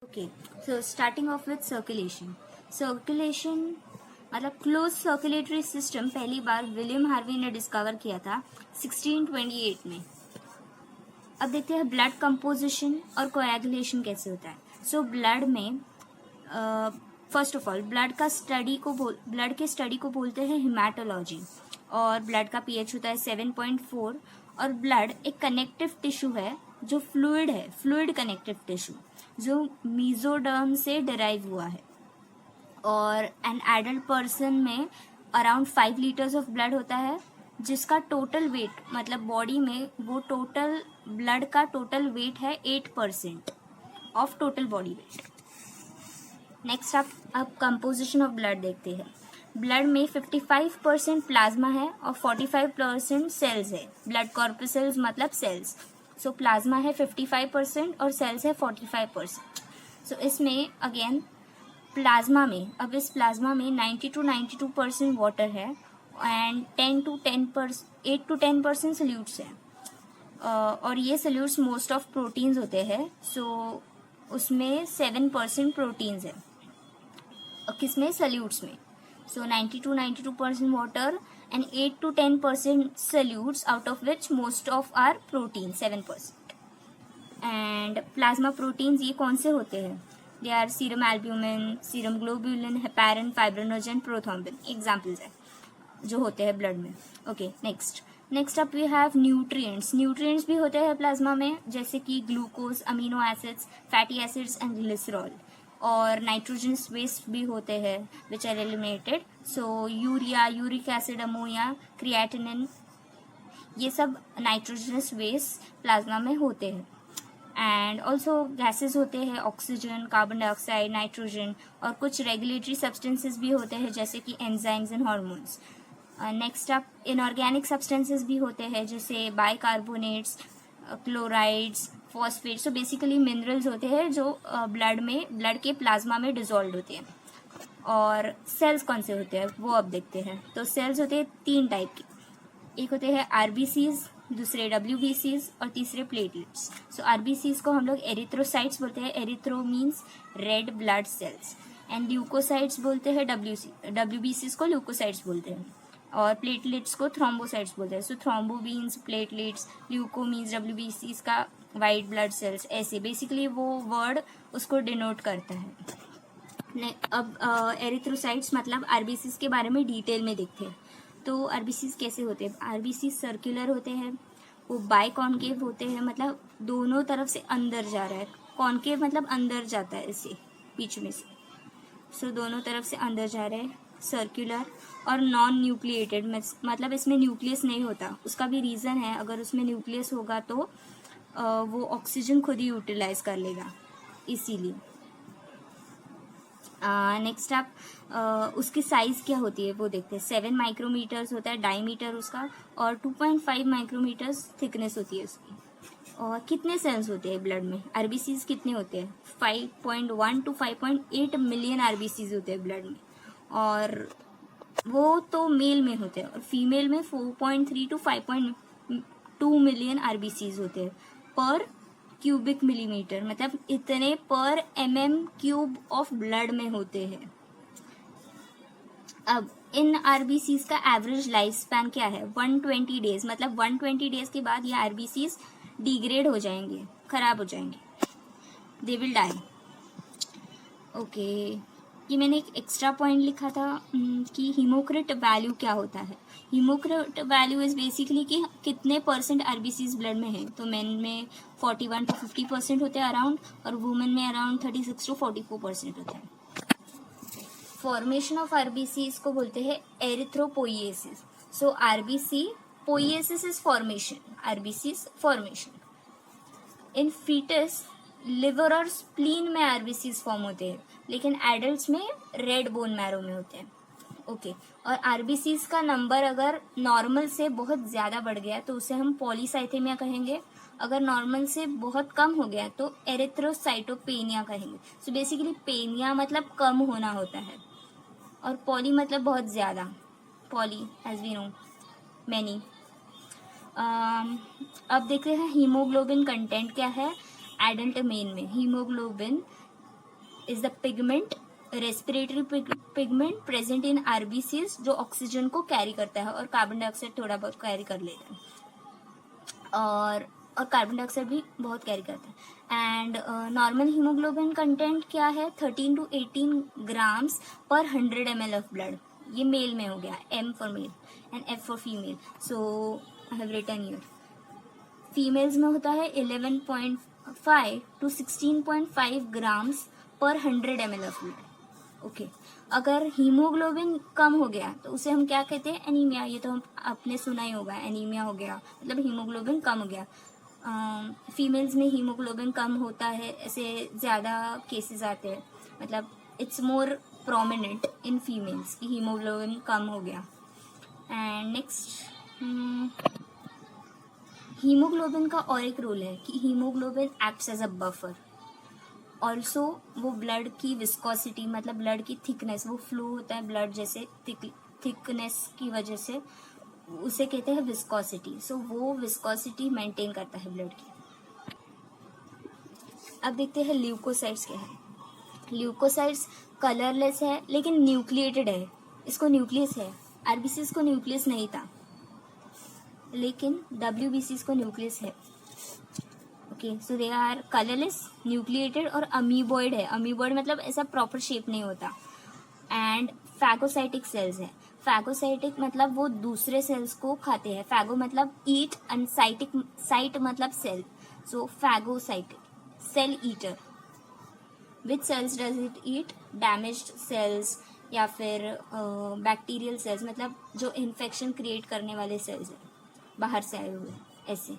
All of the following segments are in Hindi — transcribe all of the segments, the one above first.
Okay, so starting of with circulation. Circulation मतलब क्लोज सर्कुलेटरी सिस्टम पहली बार विलियम हार्वी ने डिस्कवर किया था 1628 में। अब देखते हैं ब्लड कंपोजिशन और कोएगुलेशन कैसे होता है। सो ब्लड में फर्स्ट ऑफ ऑल ब्लड के स्टडी को बोलते हैं हिमेटोलॉजी, और ब्लड का पीएच होता है 7.4। और ब्लड एक कनेक्टिव टिश्यू है जो फ्लूइड है, फ्लूइड कनेक्टिव टिश्यू जो मीजोडर्म से डिराइव हुआ है। और एन एडल्ट पर्सन में अराउंड 5 लीटर्स ऑफ ब्लड होता है, जिसका टोटल वेट मतलब बॉडी में वो टोटल ब्लड का टोटल वेट है 8% of total body weight. Next अब कंपोजिशन ऑफ ब्लड देखते हैं। ब्लड में 55% प्लाज्मा है और 45% सेल्स है। ब्लड कॉर्पसेल्स मतलब सेल्स। सो प्लाज्मा है 55% और सेल्स है 45%। सो इसमें अगेन प्लाज्मा में, अब इस प्लाज्मा में 90 to 92% वाटर है एंड 8 to 10% सोल्यूट्स है। और ये सोल्यूट्स मोस्ट ऑफ प्रोटीन्स होते हैं। सो उसमें 7% प्रोटीन्स है किसमें, सोल्यूट्स में। सो 90 to 92% water and 8 to 10% solutes, out of which most of are protein 7%. And plasma proteins ये कौन से होते हैं? They are serum albumin, serum globulin, heparin, fibrinogen, prothrombin examples है जो होते हैं ब्लड में। Okay, next up we have nutrients. Nutrients भी होते हैं प्लाज्मा में, जैसे कि glucose, amino acids, fatty acids and glycerol. और नाइट्रोजनस वेस्ट भी होते हैं which are eliminated. So urea, uric acid, ammonia, creatinine, ये सब नाइट्रोजनस वेस्ट प्लाज्मा में होते हैं। एंड ऑल्सो गैसेस होते हैं, ऑक्सीजन, कार्बन डाइऑक्साइड, नाइट्रोजन, और कुछ रेगुलेटरी सब्सटेंसेस भी होते हैं जैसे कि enzymes and hormones. Next up inorganic substances भी होते हैं जैसे bicarbonates, chlorides, phosphate. So basically minerals होते हैं जो ब्लड के प्लाज्मा में डिजोल्व होते हैं। और सेल्स कौन से होते हैं वो अब देखते हैं। तो सेल्स होते हैं 3 टाइप के, एक होते हैं आरबीसीज, दूसरे डब्ल्यूबीसीज और तीसरे प्लेटलेट्स। सो आरबीसीज को हम लोग एरिथ्रोसाइट्स बोलते हैं। Erythro means red blood cells, and leukocytes बोलते हैं डब्ल्यूबीसीज को ल्यूकोसाइट्स बोलते हैं, और प्लेटलेट्स को थ्रोम्बोसाइट्स बोलते हैं। So thrombo means platelets, leuco means डब्ल्यूबीसीज का वाइट ब्लड सेल्स। ऐसे बेसिकली वो वर्ड उसको डिनोट करता है। अब एरिथ्रोसाइट्स मतलब आरबीसीज के बारे में डिटेल में देखते हैं। तो आरबीसीज कैसे होते हैं? आरबीसीज सर्कुलर होते हैं, वो बाय कॉन्केव होते हैं, मतलब दोनों तरफ से अंदर जा रहा है। कॉन्केव मतलब अंदर जाता है ऐसे बीच में से। सो दोनों तरफ से अंदर जा रहे हैं, सर्कुलर और नॉन न्यूक्लिएटेड, मतलब इसमें न्यूक्लियस नहीं होता। उसका भी रीज़न है, अगर उसमें न्यूक्लियस होगा तो वो ऑक्सीजन खुद ही यूटिलाइज कर लेगा, इसीलिए। नेक्स्ट आप उसकी साइज़ क्या होती है वो देखते हैं। 7 माइक्रोमीटर्स होता है डायमीटर उसका, और 2.5 माइक्रोमीटर्स थिकनेस होती है उसकी। और कितने सेल्स होते हैं ब्लड में? आरबीसीज कितने होते हैं? 5.1 to 5.8 मिलियन आरबीसीज होते हैं ब्लड में, और वो तो मेल में होते हैं। और फीमेल में 4.3 to 5.2 मिलियन आरबीसीज होते हैं पर क्यूबिक मिलीमीटर, मतलब इतने पर mm³ ऑफ ब्लड में होते हैं। अब इन आरबीसीज का एवरेज लाइफ स्पैन क्या है? 120 डेज, मतलब 120 डेज के बाद ये आरबीसीज डिग्रेड हो जाएंगे, खराब हो जाएंगे, दे विल डाई। ओके, ये मैंने एक एक्स्ट्रा पॉइंट लिखा था कि हीमोक्रिट वैल्यू क्या होता है। हीमोक्रिट वैल्यू इज बेसिकली कि कितने परसेंट आरबीसीज ब्लड में है। तो मेन में 41 to 50% होते हैं अराउंड, और वुमेन में अराउंड 36 to 44% होता है। फॉर्मेशन ऑफ आरबीसीज को बोलते हैं erythropoiesis. So RBC poiesis is formation, RBCs formation. In foetus liver और स्प्लीन में आरबीसीज फॉर्म होते हैं, लेकिन एडल्ट्स में रेड बोन मैरो में होते हैं। ओके, और आरबीसीज का नंबर अगर नॉर्मल से बहुत ज़्यादा बढ़ गया तो उसे हम पॉलीसाइथेमिया कहेंगे। अगर नॉर्मल से बहुत कम हो गया तो एरिथ्रोसाइटोपेनिया कहेंगे। सो बेसिकली पेनिया मतलब कम होना होता है, और पॉली मतलब बहुत ज़्यादा। Poly as we know many. अब देखते हैं हीमोग्लोबिन कंटेंट क्या है एडल्ट मेल में। Haemoglobin is the pigment, respiratory pigment present in RBCs, जो ऑक्सीजन को कैरी करता है और कार्बन डाइऑक्साइड थोड़ा बहुत कैरी कर लेता है, और कार्बन डाइऑक्साइड भी बहुत कैरी करता है। एंड नॉर्मल हीमोग्लोबिन कंटेंट क्या है, 13 to 18 ग्राम्स पर 100 ml ऑफ ब्लड। ये मेल में हो गया, M for male and F for female, so I have written here. Females में होता है 11.5 to 16.5 ग्राम्स पर 100 ml ऑफ ब्लड। ओके, अगर हीमोग्लोबिन कम हो गया तो उसे हम क्या कहते हैं, एनीमिया। ये तो हम आपने सुना ही होगा, एनीमिया हो गया मतलब हीमोग्लोबिन कम हो गया। फीमेल्स में हीमोग्लोबिन कम होता है, ऐसे ज़्यादा केसेस आते हैं, मतलब it's more prominent in females कि हीमोग्लोबिन कम हो गया। एंड नेक्स्ट, हीमोग्लोबिन का और एक रोल है कि haemoglobin acts as a buffer. Also वो ब्लड की विस्कोसिटी, मतलब ब्लड की थिकनेस, वो फ्लो होता है ब्लड जैसे थिकनेस की वजह से, उसे कहते हैं विस्कोसिटी। सो वो विस्कोसिटी मेंटेन करता है ब्लड की। अब देखते हैं ल्यूकोसाइट्स क्या है। ल्यूकोसाइट्स कलरलेस है लेकिन न्यूक्लिएटेड है, इसको न्यूक्लियस है। आरबीसीज को न्यूक्लियस नहीं था, लेकिन डब्ल्यूबीसीज को न्यूक्लियस है। Okay, so they are colourless, nucleated और अमीबॉइड है। अमीबॉइड मतलब ऐसा प्रॉपर शेप नहीं होता। एंड फैगोसाइटिक सेल्स है। फैगोसाइटिक मतलब वो दूसरे सेल्स को खाते हैं। फैगो मतलब ईट एंड साइट मतलब cell, so phagocytic, cell eater. Which cells does it eat, damaged cells या फिर बैक्टीरियल सेल्स, मतलब जो इन्फेक्शन क्रिएट करने वाले सेल्स है बाहर से आए हुए, ऐसे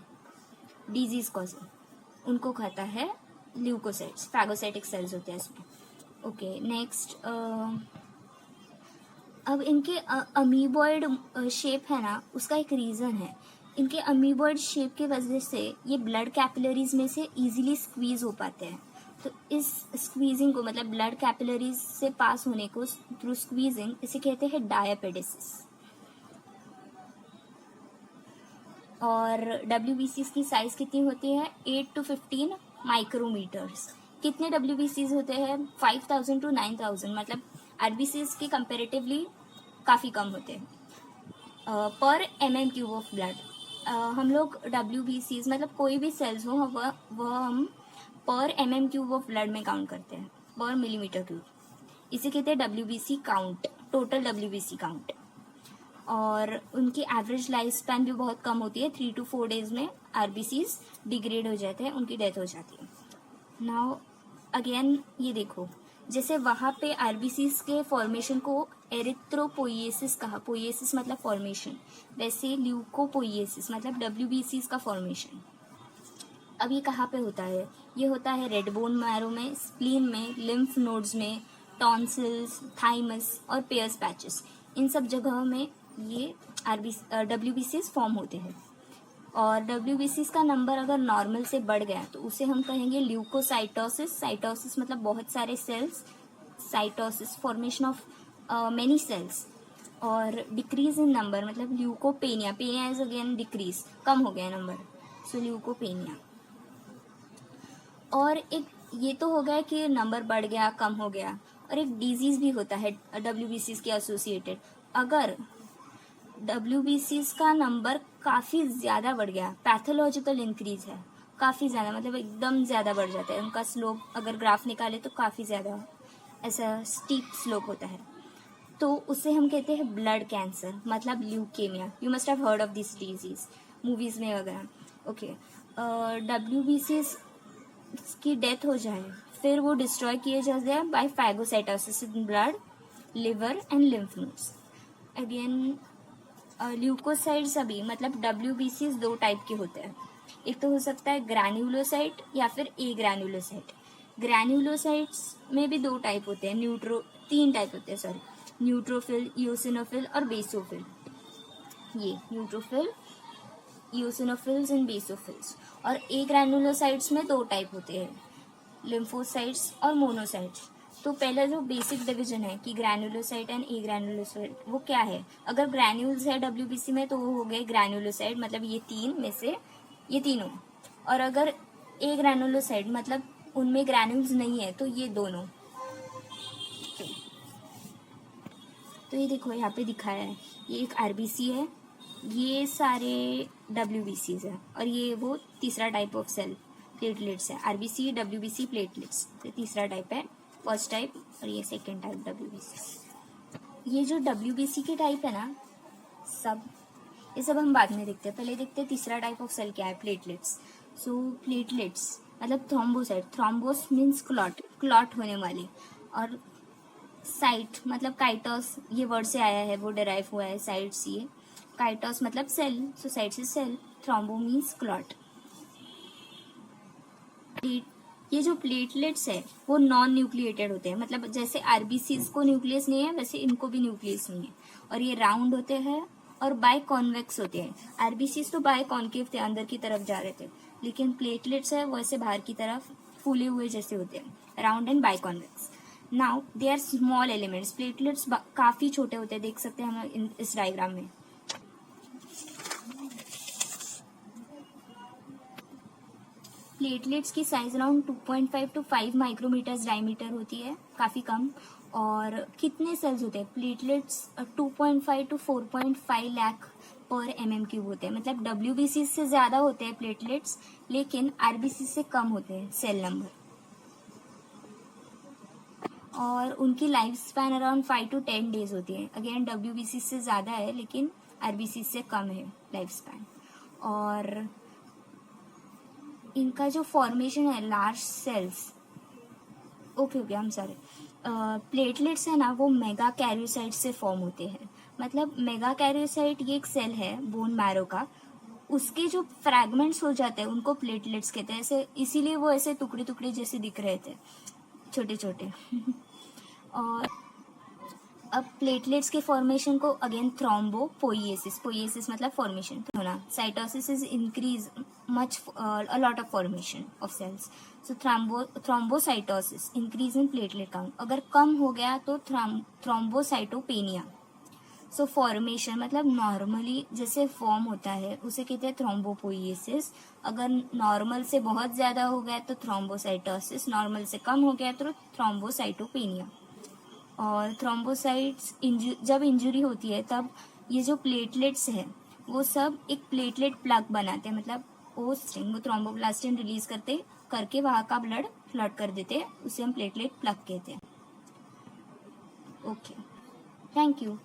डिजीज कॉज, उनको खाता है ल्यूकोसाइट्स। फैगोसाइटिक सेल्स होते हैं इसमें। ओके, नेक्स्ट, अब इनके अमीबॉइड शेप है ना, उसका एक रीज़न है। इनके अमीबॉइड शेप की वजह से ये ब्लड कैपिलरीज में से इजीली स्क्वीज हो पाते हैं। तो इस स्क्वीजिंग को, मतलब ब्लड कैपिलरीज से पास होने को थ्रू स्क्वीजिंग, इसे कहते हैं डायपेडेसिस। और डब्ल्यूबीसीज की साइज कितनी होती है, 8 to 15 माइक्रोमीटर्स। कितने डब्ल्यूबीसीज होते हैं, 5000 to 9000, मतलब आरबीसीज के कंपेरेटिवली काफ़ी कम होते हैं पर MM³ ऑफ ब्लड। हम लोग डब्ल्यूबीसीज मतलब कोई भी सेल्स हो वह हम पर MM³ ऑफ ब्लड में काउंट करते हैं, पर मिलीमीटर क्यूब। इसे कहते हैं WBC count, total WBC count. और उनकी एवरेज लाइफ स्पैन भी बहुत कम होती है, 3 to 4 डेज में आरबीसीज डिग्रेड हो जाते हैं, उनकी डेथ हो जाती है। नाउ अगेन ये देखो, जैसे वहाँ पे आरबीसीज के फॉर्मेशन को एरिथ्रोपोइएसिस कहा, पोइएसिस मतलब फॉर्मेशन, वैसे ल्यूकोपोइएसिस मतलब डब्ल्यूबीसीज का फॉर्मेशन। अब ये कहाँ पे होता है, ये होता है रेड बोन मैरो में, स्प्लीन में, लिम्फ नोड्स में, टॉन्सिल्स, थाइमस और पेयर्स पैचेस, इन सब जगहों में ये डब्ल्यूबीसीज फॉर्म होते हैं। और डब्ल्यूबीसीज का नंबर अगर नॉर्मल से बढ़ गया तो उसे हम कहेंगे ल्यूकोसाइटोसिस। साइटोसिस मतलब बहुत सारे cells, cytosis formation of many cells. और डिक्रीज इन नंबर मतलब leukopenia, penia is again decrease, कम हो गया नंबर, सो ल्यूकोपेनिया। और एक ये तो हो गया कि नंबर बढ़ गया, कम हो गया, और एक डिजीज भी होता है डब्ल्यूबीसीज के एसोसिएटेड। अगर डब्ल्यूबीसीज का नंबर काफ़ी ज़्यादा बढ़ गया, पैथोलॉजिकल इंक्रीज है काफ़ी ज़्यादा, मतलब एकदम ज़्यादा बढ़ जाता है उनका स्लोप, अगर ग्राफ निकाले तो काफ़ी ज़्यादा ऐसा स्टीप स्लोप होता है, तो उसे हम कहते हैं ब्लड कैंसर, मतलब leukaemia. You must have heard of this disease movies में वगैरह। ओके, डब्ल्यूबीसीज की डेथ हो जाए फिर वो डिस्ट्रॉय किए जाते हैं by phagocytosis in blood, liver and lymph nodes. Again leukocytes अभी मतलब डब्ल्यूबीसीज 2 टाइप के होते हैं, एक तो हो सकता है ग्रैन्युलोसाइट या फिर ए ग्रैन्युलोसाइट। ग्रैन्युलोसाइट्स में भी 2 टाइप होते हैं, 3 टाइप होते हैं सॉरी, न्यूट्रोफिल, इओसिनोफिल और बेसोफिल। ये न्यूट्रोफिल, इओसिनोफिल्स एंड बेसोफिल्स। और ए ग्रैन्युलोसाइट्स में 2 टाइप होते हैं, लिम्फोसाइट्स और मोनोसाइट्स। तो पहला जो बेसिक डिवीजन है कि ग्रैन्युलोसाइट एंड ए ग्रैन्युलोसाइट, वो क्या है, अगर ग्रैन्यूल्स है डब्ल्यूबीसी में तो वो हो गए ग्रैन्युलोसाइट, मतलब ये 3 में से ये तीनों। और अगर ए ग्रैन्युलोसाइट मतलब उनमें ग्रैन्यूल्स नहीं है तो ये दोनों, तो ये देखो यहाँ पे दिखाया है, ये एक आरबीसी है, ये सारे डब्ल्यूबीसीज है, और ये वो तीसरा टाइप ऑफ सेल प्लेटलेट्स है। आरबीसी, डब्ल्यूबीसी, प्लेटलेट्स, तो तीसरा टाइप है, फर्स्ट टाइप, और ये सेकेंड टाइप डब्ल्यूबीसी। ये जो डब्ल्यूबीसी के टाइप है ना, ये सब हम बाद में देखते हैं, पहले देखते हैं तीसरा टाइप ऑफ सेल क्या है, प्लेटलेट्स। सो प्लेटलेट्स मतलब thrombocyte, thrombus means clot, clot होने वाले, और साइट मतलब काइटोस, ये वर्ड से आया है, वो डेराइव हुआ है साइट से। काइटोस मतलब सेल, सो साइट से सेल, थ्रोम्बो मीन्स क्लॉट। ये जो प्लेटलेट्स है वो नॉन न्यूक्लिएटेड होते हैं, मतलब जैसे आरबीसीज को न्यूक्लियस नहीं है वैसे इनको भी न्यूक्लियस नहीं है, और ये राउंड होते हैं और बाय कॉन्वेक्स होते हैं। आरबीसीज तो बाय कॉन्केव थे, अंदर की तरफ जा रहे थे, लेकिन प्लेटलेट्स है वो ऐसे बाहर की तरफ फूले हुए जैसे होते हैं, round and biconvex. Now they are small elements, platelets काफी छोटे होते हैं, देख सकते हैं हम इस डायग्राम में। प्लेटलेट्स की size around 2.5 to 5 micrometres diameter होती है, काफ़ी कम। और कितने सेल्स होते हैं प्लेटलेट्स? 2.5 to 4.5 लाख पर mm³ होते हैं, मतलब डब्ल्यूबीसी से ज़्यादा होते हैं प्लेटलेट्स, लेकिन आरबीसी से कम होते हैं सेल नंबर। और उनकी life span around 5 to 10 days होती है। अगेन डब्ल्यूबीसी से ज़्यादा है लेकिन आरबीसी से कम है लाइफ स्पैन। और इनका जो फॉर्मेशन है large cells, okay I am sorry, platelets है ना वो मेगा कैरियोसाइट से फॉर्म होते हैं। मतलब मेगा कैरियोसाइट ये एक सेल है बोन मैरो का, उसके जो फ्रैगमेंट्स हो जाते हैं उनको प्लेटलेट्स कहते हैं, ऐसे इसीलिए वो ऐसे टुकड़े टुकड़े जैसे दिख रहे थे, छोटे छोटे। और अब प्लेटलेट्स के फॉर्मेशन को अगेन थ्रोम्बोपोइएसिस, पोइएसिस मतलब फॉर्मेशन होना, cytosis is increase much a lot of formation of cells. So thrombocytosis increase in platelet count, अगर कम हो गया तो थ्रोम्बोसाइटोपेनिया। सो फॉर्मेशन मतलब नॉर्मली जैसे फॉर्म होता है उसे कहते हैं थ्रोम्बोपोइएसिस, अगर नॉर्मल से बहुत ज़्यादा हो गया तो थ्रोम्बोसाइटोसिस, नॉर्मल से कम हो गया तो थ्रोम्बोसाइटोपेनिया। और थ्रोम्बोसाइट्स जब इंजरी होती है तब ये जो प्लेटलेट्स है वो सब एक प्लेटलेट प्लग बनाते हैं, मतलब वो थ्रोम्बोप्लास्टिन रिलीज करके वहाँ का ब्लड फ्लड कर देते हैं, उसे हम प्लेटलेट प्लग कहते हैं। Okay, thank you.